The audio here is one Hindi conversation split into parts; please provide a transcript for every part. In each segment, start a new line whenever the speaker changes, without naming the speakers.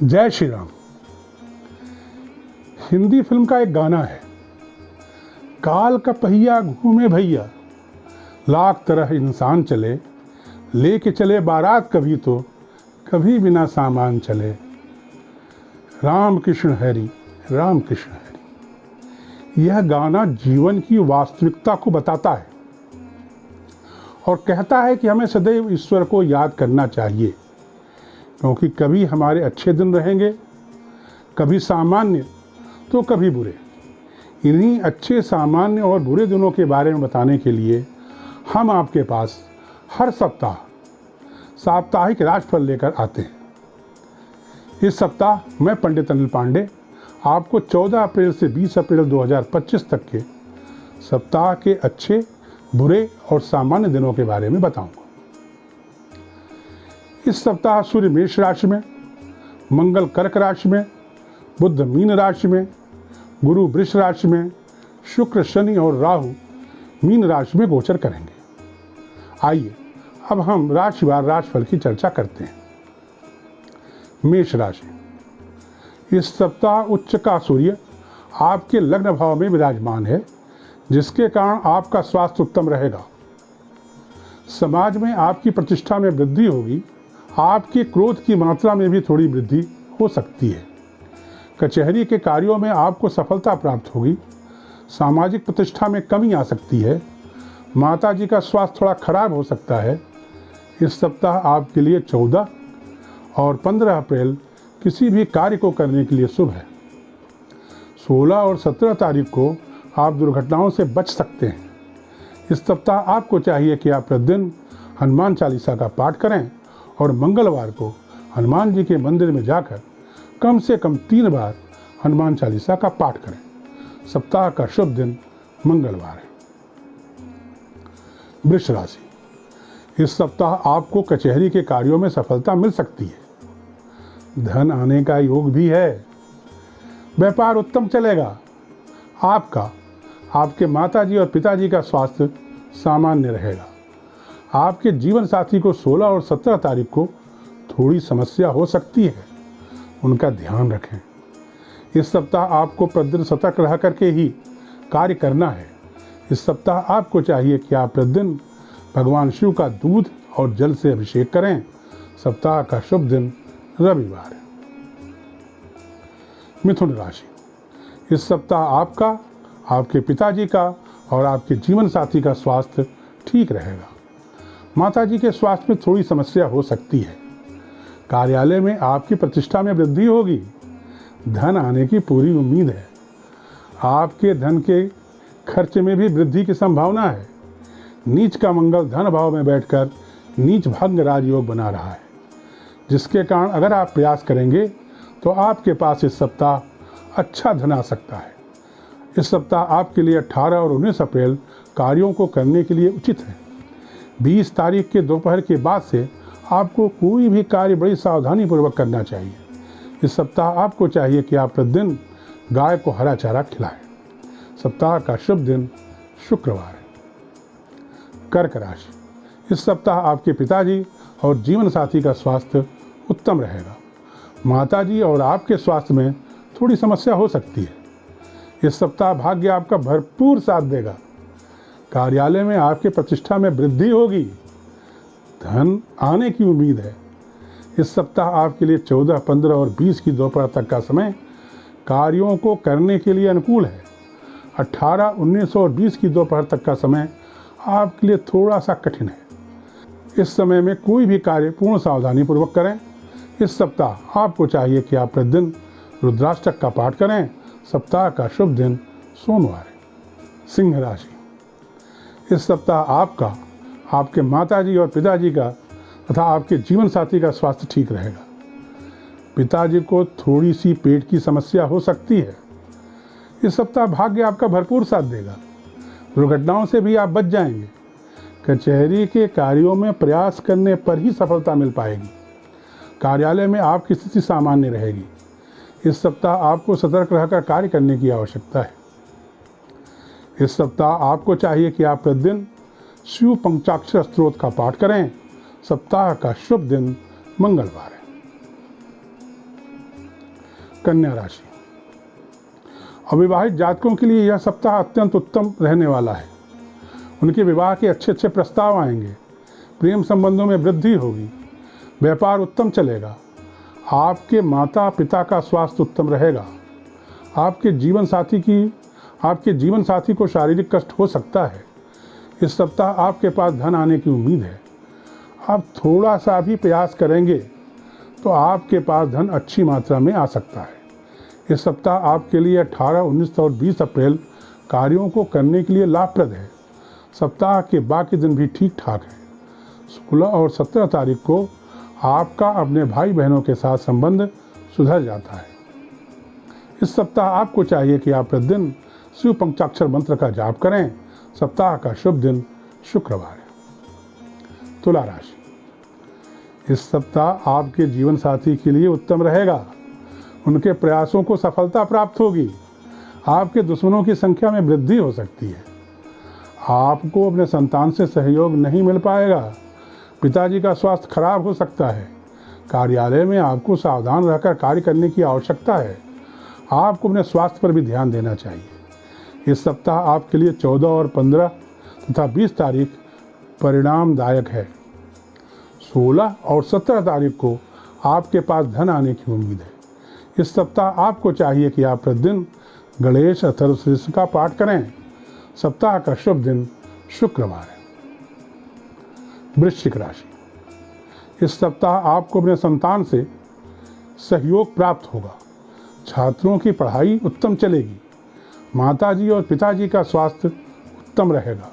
जय श्री राम। हिंदी फिल्म का एक गाना है, काल का पहिया घूमे भैया, लाख तरह इंसान चले, लेके चले बारात कभी तो कभी बिना सामान चले। राम कृष्ण हरि, राम कृष्ण हरि। यह गाना जीवन की वास्तविकता को बताता है और कहता है कि हमें सदैव ईश्वर को याद करना चाहिए, क्योंकि कभी हमारे अच्छे दिन रहेंगे, कभी सामान्य तो कभी बुरे। इन्हीं अच्छे, सामान्य और बुरे दिनों के बारे में बताने के लिए हम आपके पास हर सप्ताह साप्ताहिक राशिफल लेकर आते हैं। इस सप्ताह मैं पंडित अनिल पांडे आपको 14 अप्रैल से 20 अप्रैल 2025 तक के सप्ताह के अच्छे, बुरे और सामान्य दिनों के बारे में बताऊंगा। इस सप्ताह सूर्य मेष राशि में, मंगल कर्क राशि में, बुध मीन राशि में, गुरु वृष राशि में, शुक्र शनि और राहु मीन राशि में गोचर करेंगे। आइए अब हम राशिवार राशिफल की चर्चा करते हैं। मेष राशि, इस सप्ताह उच्च का सूर्य आपके लग्न भाव में विराजमान है, जिसके कारण आपका स्वास्थ्य उत्तम रहेगा। समाज में आपकी प्रतिष्ठा में वृद्धि होगी। आपके क्रोध की मात्रा में भी थोड़ी वृद्धि हो सकती है। कचहरी के कार्यों में आपको सफलता प्राप्त होगी। सामाजिक प्रतिष्ठा में कमी आ सकती है। माता जी का स्वास्थ्य थोड़ा खराब हो सकता है। इस सप्ताह आपके लिए 14 और 15 अप्रैल किसी भी कार्य को करने के लिए शुभ है। 16 और 17 तारीख को आप दुर्घटनाओं से बच सकते हैं। इस सप्ताह आपको चाहिए कि आप प्रतिदिन हनुमान चालीसा का पाठ करें और मंगलवार को हनुमान जी के मंदिर में जाकर कम से कम 3 बार हनुमान चालीसा का पाठ करें। सप्ताह का शुभ दिन मंगलवार है। वृष राशि, इस सप्ताह आपको कचहरी के कार्यों में सफलता मिल सकती है। धन आने का योग भी है। व्यापार उत्तम चलेगा। आपके माताजी और पिताजी का स्वास्थ्य सामान्य रहेगा। आपके जीवन साथी को 16 और 17 तारीख को थोड़ी समस्या हो सकती है, उनका ध्यान रखें। इस सप्ताह आपको प्रतिदिन सतर्क रह करके ही कार्य करना है। इस सप्ताह आपको चाहिए कि आप प्रतिदिन भगवान शिव का दूध और जल से अभिषेक करें। सप्ताह का शुभ दिन रविवार है। मिथुन राशि, इस सप्ताह आपका, आपके पिताजी का और आपके जीवन साथी का स्वास्थ्य ठीक रहेगा। माताजी के स्वास्थ्य में थोड़ी समस्या हो सकती है। कार्यालय में आपकी प्रतिष्ठा में वृद्धि होगी। धन आने की पूरी उम्मीद है। आपके धन के खर्च में भी वृद्धि की संभावना है। नीच का मंगल धन भाव में बैठकर नीच भंग राजयोग बना रहा है, जिसके कारण अगर आप प्रयास करेंगे तो आपके पास इस सप्ताह अच्छा धन आ सकता है। इस सप्ताह आपके लिए 18 और 19 अप्रैल कार्यों को करने के लिए उचित है। 20 तारीख के दोपहर के बाद से आपको कोई भी कार्य बड़ी सावधानी पूर्वक करना चाहिए। इस सप्ताह आपको चाहिए कि आप प्रतिदिन गाय को हरा चारा खिलाएं। सप्ताह का शुभ दिन शुक्रवार है। कर्क राशि, इस सप्ताह आपके पिताजी और जीवन साथी का स्वास्थ्य उत्तम रहेगा। माताजी और आपके स्वास्थ्य में थोड़ी समस्या हो सकती है। इस सप्ताह भाग्य आपका भरपूर साथ देगा। कार्यालय में आपके प्रतिष्ठा में वृद्धि होगी। धन आने की उम्मीद है। इस सप्ताह आपके लिए 14, 15 और 20 की दोपहर तक का समय कार्यों को करने के लिए अनुकूल है। 18, 19 और 20 की दोपहर तक का समय आपके लिए थोड़ा सा कठिन है। इस समय में कोई भी कार्य पूर्ण सावधानी पूर्वक करें। इस सप्ताह आपको चाहिए कि आप प्रतिदिन रुद्राष्टक का पाठ करें। सप्ताह का शुभ दिन सोमवार है। सिंह राशि, इस सप्ताह आपका, आपके माताजी और पिताजी का तथा आपके जीवन साथी का स्वास्थ्य ठीक रहेगा। पिताजी को थोड़ी सी पेट की समस्या हो सकती है। इस सप्ताह भाग्य आपका भरपूर साथ देगा। दुर्घटनाओं से भी आप बच जाएंगे। कचहरी के कार्यों में प्रयास करने पर ही सफलता मिल पाएगी। कार्यालय में आपकी स्थिति सामान्य रहेगी। इस सप्ताह आपको सतर्क रहकर कार्य करने की आवश्यकता है। इस सप्ताह आपको चाहिए कि आप प्रतिदिन शिव पंचाक्षर स्तोत्र का पाठ करें। सप्ताह का शुभ दिन मंगलवार है। कन्या राशि। अविवाहित जातकों के लिए यह सप्ताह अत्यंत उत्तम रहने वाला है। उनके विवाह के अच्छे अच्छे प्रस्ताव आएंगे। प्रेम संबंधों में वृद्धि होगी। व्यापार उत्तम चलेगा। आपके माता पिता का स्वास्थ्य उत्तम रहेगा। आपके जीवन साथी को शारीरिक कष्ट हो सकता है। इस सप्ताह आपके पास धन आने की उम्मीद है। आप थोड़ा सा भी प्रयास करेंगे तो आपके पास धन अच्छी मात्रा में आ सकता है। इस सप्ताह आपके लिए 18, 19 और 20 अप्रैल कार्यों को करने के लिए लाभप्रद है। सप्ताह के बाकी दिन भी ठीक ठाक है। 16 और 17 तारीख को आपका अपने भाई बहनों के साथ संबंध सुधर जाता है। इस सप्ताह आपको चाहिए कि आप प्रतिदिन शिव पंचाक्षर मंत्र का जाप करें। सप्ताह का शुभ दिन शुक्रवार है। तुला राशि। इस सप्ताह आपके जीवन साथी के लिए उत्तम रहेगा। उनके प्रयासों को सफलता प्राप्त होगी। आपके दुश्मनों की संख्या में वृद्धि हो सकती है। आपको अपने संतान से सहयोग नहीं मिल पाएगा। पिताजी का स्वास्थ्य खराब हो सकता है। कार्यालय में आपको सावधान रहकर कार्य करने की आवश्यकता है। आपको अपने स्वास्थ्य पर भी ध्यान देना चाहिए। इस सप्ताह आपके लिए 14 और 15 तथा 20 तारीख परिणामदायक है। 16 और 17 तारीख को आपके पास धन आने की उम्मीद है। इस सप्ताह आपको चाहिए कि आप प्रतिदिन गणेश अथर्वशीर्ष का पाठ करें। सप्ताह का शुभ दिन शुक्रवार है। वृश्चिक राशि। इस सप्ताह आपको अपने संतान से सहयोग प्राप्त होगा। छात्रों की पढ़ाई उत्तम चलेगी। माताजी और पिताजी का स्वास्थ्य उत्तम रहेगा।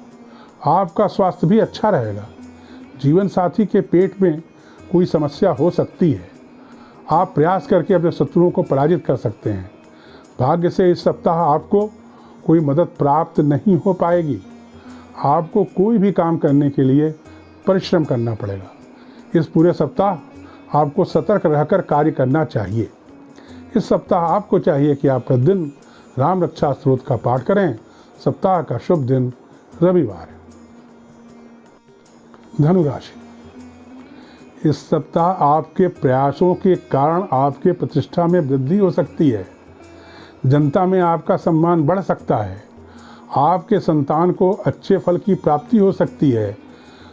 आपका स्वास्थ्य भी अच्छा रहेगा। जीवन साथी के पेट में कोई समस्या हो सकती है। आप प्रयास करके अपने शत्रुओं को पराजित कर सकते हैं। भाग्य से इस सप्ताह आपको कोई मदद प्राप्त नहीं हो पाएगी। आपको कोई भी काम करने के लिए परिश्रम करना पड़ेगा। इस पूरे सप्ताह आपको सतर्क रहकर कार्य करना चाहिए। इस सप्ताह आपको चाहिए कि आप प्रतिदिन राम रक्षा स्तोत्र का पाठ करें। सप्ताह का शुभ दिन रविवार है। धनु राशि। इस सप्ताह आपके प्रयासों के कारण आपके प्रतिष्ठा में वृद्धि हो सकती है। जनता में आपका सम्मान बढ़ सकता है। आपके संतान को अच्छे फल की प्राप्ति हो सकती है।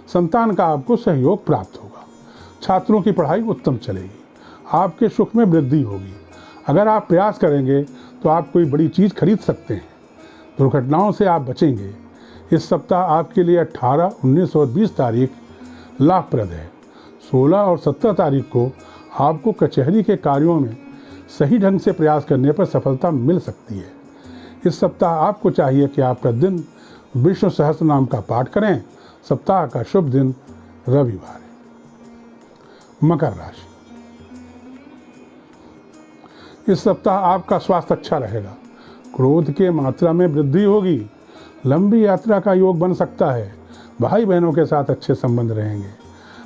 संतान का आपको सहयोग प्राप्त होगा। छात्रों की पढ़ाई उत्तम चलेगी। आपके सुख में वृद्धि होगी। अगर आप प्रयास करेंगे तो आप कोई बड़ी चीज़ खरीद सकते हैं। दुर्घटनाओं से आप बचेंगे। इस सप्ताह आपके लिए 18, 19 और 20 तारीख लाभप्रद है। 16 और 17 तारीख को आपको कचहरी के कार्यों में सही ढंग से प्रयास करने पर सफलता मिल सकती है। इस सप्ताह आपको चाहिए कि आप प्रतिदिन विष्णु सहस्त्र नाम का पाठ करें। सप्ताह का शुभ दिन रविवार है। मकर राशि। इस सप्ताह आपका स्वास्थ्य अच्छा रहेगा। क्रोध के मात्रा में वृद्धि होगी। लंबी यात्रा का योग बन सकता है। भाई बहनों के साथ अच्छे संबंध रहेंगे।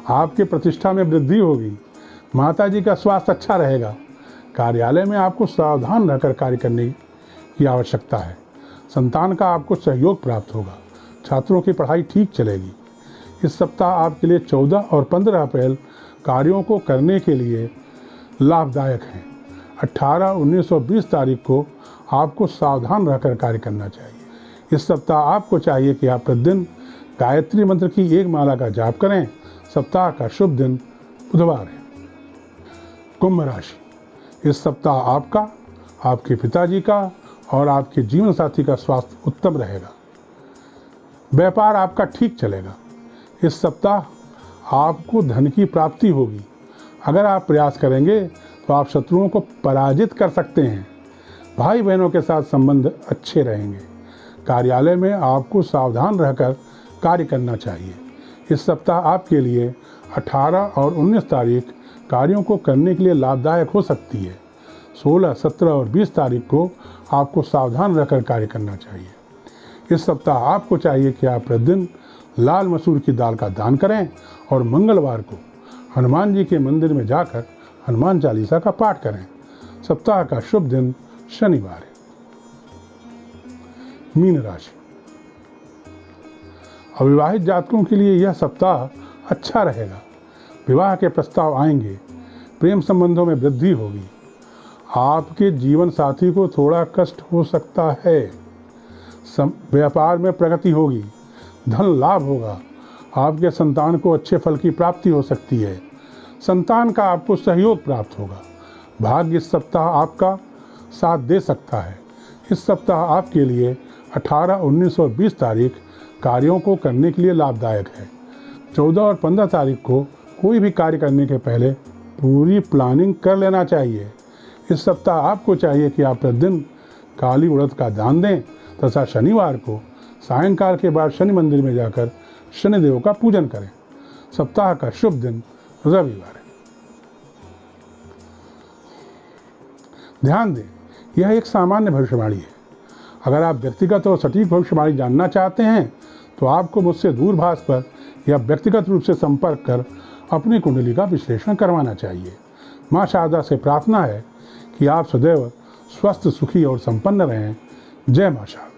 आपके प्रतिष्ठा में वृद्धि होगी। माताजी का स्वास्थ्य अच्छा रहेगा। कार्यालय में आपको सावधान रहकर कार्य करने की आवश्यकता है। संतान का आपको सहयोग प्राप्त होगा। छात्रों की पढ़ाई ठीक चलेगी। इस सप्ताह आपके लिए 14 और 15 अप्रैल कार्यों को करने के लिए लाभदायक हैं। 18, 19 और 20 तारीख को आपको सावधान रहकर कार्य करना चाहिए। इस सप्ताह आपको चाहिए कि आप प्रतिदिन गायत्री मंत्र की एक माला का जाप करें। सप्ताह का शुभ दिन बुधवार है। कुंभ राशि। इस सप्ताह आपका, आपके पिताजी का और आपके जीवन साथी का स्वास्थ्य उत्तम रहेगा। व्यापार आपका ठीक चलेगा। इस सप्ताह आपको धन की प्राप्ति होगी। अगर आप प्रयास करेंगे तो आप शत्रुओं को पराजित कर सकते हैं। भाई बहनों के साथ संबंध अच्छे रहेंगे। कार्यालय में आपको सावधान रहकर कार्य करना चाहिए। इस सप्ताह आपके लिए 18 और 19 तारीख कार्यों को करने के लिए लाभदायक हो सकती है। 16, 17 और 20 तारीख को आपको सावधान रहकर कार्य करना चाहिए। इस सप्ताह आपको चाहिए कि आप प्रतिदिन लाल मसूर की दाल का दान करें और मंगलवार को हनुमान जी के मंदिर में जाकर हनुमान चालीसा का पाठ करें। सप्ताह का शुभ दिन शनिवार है। मीन राशि। अविवाहित जातकों के लिए यह सप्ताह अच्छा रहेगा। विवाह के प्रस्ताव आएंगे। प्रेम संबंधों में वृद्धि होगी। आपके जीवन साथी को थोड़ा कष्ट हो सकता है। व्यापार में प्रगति होगी, धन लाभ होगा, आपके संतान को अच्छे फल की प्राप्ति हो सकती है, संतान का आपको सहयोग प्राप्त होगा। भाग्य इस सप्ताह आपका साथ दे सकता है। इस सप्ताह आपके लिए 18, 19 और 20 तारीख कार्यों को करने के लिए लाभदायक है। 14 और 15 तारीख को कोई भी कार्य करने के पहले पूरी प्लानिंग कर लेना चाहिए। इस सप्ताह आपको चाहिए कि आप प्रतिदिन काली उड़द का दान दें तथा शनिवार को सायंकाल के बाद शनि मंदिर में जाकर शनिदेव का पूजन करें। सप्ताह का शुभ दिन रविवार है। ध्यान दें, यह एक सामान्य भविष्यवाणी है। अगर आप व्यक्तिगत और सटीक भविष्यवाणी जानना चाहते हैं तो आपको मुझसे दूरभाष पर या व्यक्तिगत रूप से संपर्क कर अपनी कुंडली का विश्लेषण करवाना चाहिए। माँ शारदा से प्रार्थना है कि आप सदैव स्वस्थ, सुखी और संपन्न रहें। जय माँ शारदा।